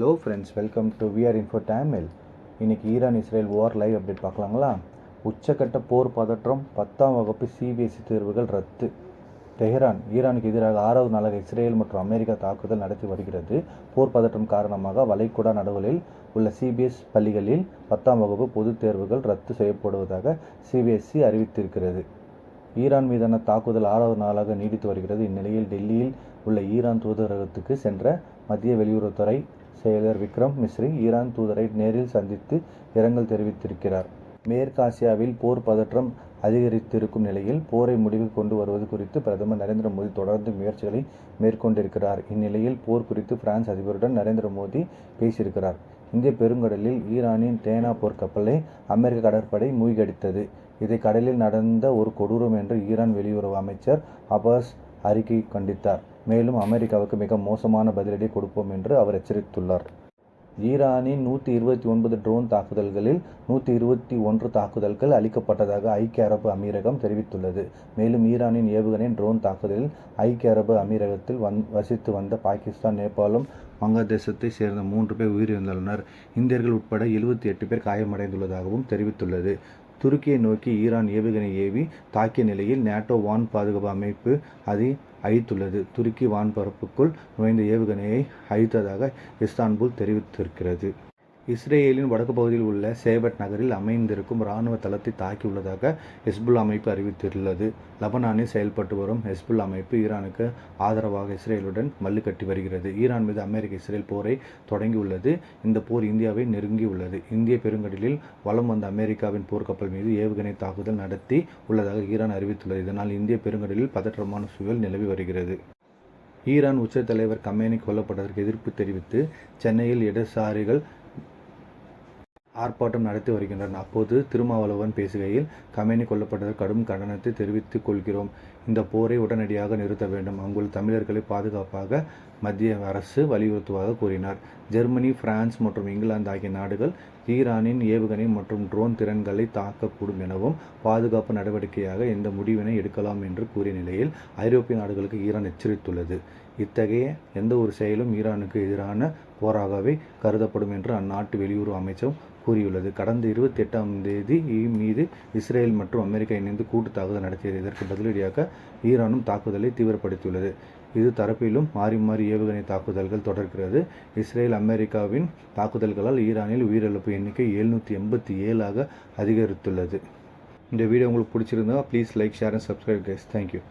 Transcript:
Hello friends, welcome to VR info Tamil. இன்றைக்கி Iran Israel war live update பார்க்கலாங்களா. உச்சக்கட்ட போர் பதற்றம், 10ஆம் வகுப்பு சிபிஎஸ்இ தேர்வுகள் ரத்து. தெஹ்ரான், ஈரானுக்கு எதிராக 6வது நாளாக இஸ்ரேல் மற்றும் அமெரிக்கா தாக்குதல் நடத்தி வருகிறது. போர் பதற்றம் காரணமாக வளைகுடா நடுவலில் உள்ள சிபிஎஸ் பள்ளிகளில் 10ஆம் வகுப்பு பொதுத் தேர்வுகள் ரத்து செய்யப்படுவதாக சிபிஎஸ்இ அறிவித்திருக்கிறது. ஈரான் மீதான தாக்குதல் 6வது நாளாக நீடித்து வருகிறது. இந்நிலையில் டெல்லியில் உள்ள ஈரான் தூதரகத்துக்கு சென்ற மத்திய வெளியுறவுத்துறை செயலர் விக்ரம் மிஸ்ரி ஈரான் தூதரை நேரில் சந்தித்து இரங்கல் தெரிவித்திருக்கிறார். மேற்காசியாவில் போர் பதற்றம் அதிகரித்திருக்கும் நிலையில் போரை முடிவுக்கு கொண்டு வருவது குறித்து பிரதமர் நரேந்திர மோடி தொடர்ந்து முயற்சிகளை மேற்கொண்டிருக்கிறார். இந்நிலையில் போர் குறித்து பிரான்ஸ் அதிபருடன் நரேந்திர மோடி பேசியிருக்கிறார். இந்திய பெருங்கடலில் ஈரானின் தேனா போர்க்கப்பலை அமெரிக்க கடற்படை மூழ்கடித்தது. இதை கடலில் நடந்த ஒரு கொடூரம் என்று ஈரான் வெளியுறவு அமைச்சர் அப்பாஸ் அறிக்கை கண்டித்தார். மேலும் அமெரிக்காவுக்கு மிக மோசமான பதிலடி கொடுப்போம் என்று அவர் எச்சரித்துள்ளார். ஈரானின் 129 ட்ரோன் தாக்குதல்களில் 121 தாக்குதல்கள் அளிக்கப்பட்டதாக ஐக்கிய அரபு அமீரகம் தெரிவித்துள்ளது. மேலும் ஈரானின் ஏவுகணை ட்ரோன் தாக்குதலில் ஐக்கிய அரபு அமீரகத்தில் வசித்து வந்த பாகிஸ்தான், நேபாளம், வங்கதேசத்தை சேர்ந்த 3 பேர் உயிரிழந்துள்ளனர். இந்தியர்கள் உட்பட 78 பேர் காயமடைந்துள்ளதாகவும் தெரிவித்துள்ளது. துருக்கியை நோக்கி ஈரான் ஏவுகணை ஏவி தாக்கிய நிலையில் நேட்டோ வான் பாதுகாப்பு அமைப்பு அதை அழித்துள்ளது. துருக்கி வான்பரப்புக்குள் நுழைந்த ஏவுகணையை அழித்ததாக இஸ்தான்புல் தெரிவித்திருக்கிறது. இஸ்ரேலின் வடக்கு பகுதியில் உள்ள சேபட் நகரில் அமைந்திருக்கும் இராணுவ தளத்தை தாக்கியுள்ளதாக ஹெஸ்புல்லா அமைப்பு அறிவித்துள்ளது. லெபனானில் செயல்பட்டு வரும் ஹெஸ்புல்லா அமைப்பு ஈரானுக்கு ஆதரவாக இஸ்ரேலுடன் மல்லுக்கட்டி வருகிறது. ஈரான் மீது அமெரிக்க இஸ்ரேல் போரை தொடங்கியுள்ளது. இந்த போர் இந்தியாவை நெருங்கியுள்ளது. இந்திய பெருங்கடலில் வலம் வந்த அமெரிக்காவின் போர்க்கப்பல் மீது ஏவுகணை தாக்குதல் நடத்தி உள்ளதாக ஈரான் அறிவித்துள்ளது. இதனால் இந்திய பெருங்கடலில் பதற்றமான சூழல் நிலவி வருகிறது. ஈரான் உச்ச தலைவர் கமேனி கொல்லப்பட்டதற்கு எதிர்ப்பு தெரிவித்து சென்னையில் இடதுசாரிகள் ஆர்ப்பாட்டம் நடத்தி வருகின்றனர். அப்போது திருமாவளவன் பேசுகையில், கமேனி கொல்லப்பட்டதற்கு கடும் கண்டனத்தை தெரிவித்துக் கொள்கிறோம். இந்த போரை உடனடியாக நிறுத்த வேண்டும். அங்குள்ள தமிழர்களை பாதுகாப்பாக மத்திய அரசு வலியுறுத்துவதாக கூறினார். ஜெர்மனி, பிரான்ஸ் மற்றும் இங்கிலாந்து ஆகிய நாடுகள் ஈரானின் ஏவுகணை மற்றும் ட்ரோன் திறன்களை தாக்கக்கூடும் எனவும் பாதுகாப்பு நடவடிக்கையாக இந்த முடிவினை எடுக்கலாம் என்று கூறிய நிலையில் ஐரோப்பிய நாடுகளுக்கு ஈரான் எச்சரித்துள்ளது. இத்தகைய எந்த ஒரு செயலும் ஈரானுக்கு எதிரான போராகவே கருதப்படும் என்று அந்நாட்டு வெளியுறவு அமைச்சகம் கூறியுள்ளது. கடந்த 28ஆம் தேதி மீது இஸ்ரேல் மற்றும் அமெரிக்கா இணைந்து கூட்டு தாக்குதல் நடத்தியது. இதற்கு பதிலடியாக ஈரானும் தாக்குதலை தீவிரப்படுத்தியுள்ளது. இரு தரப்பிலும் மாறி மாறி ஏவுகணை தாக்குதல்கள் தொடர்கிறது. இஸ்ரேல், அமெரிக்காவின் தாக்குதல்களால் ஈரானில் உயிரிழப்பு எண்ணிக்கை 787ஆக அதிகரித்துள்ளது. இந்த வீடியோ உங்களுக்கு பிடிச்சிருந்தா please like, share and subscribe guys. Thank you.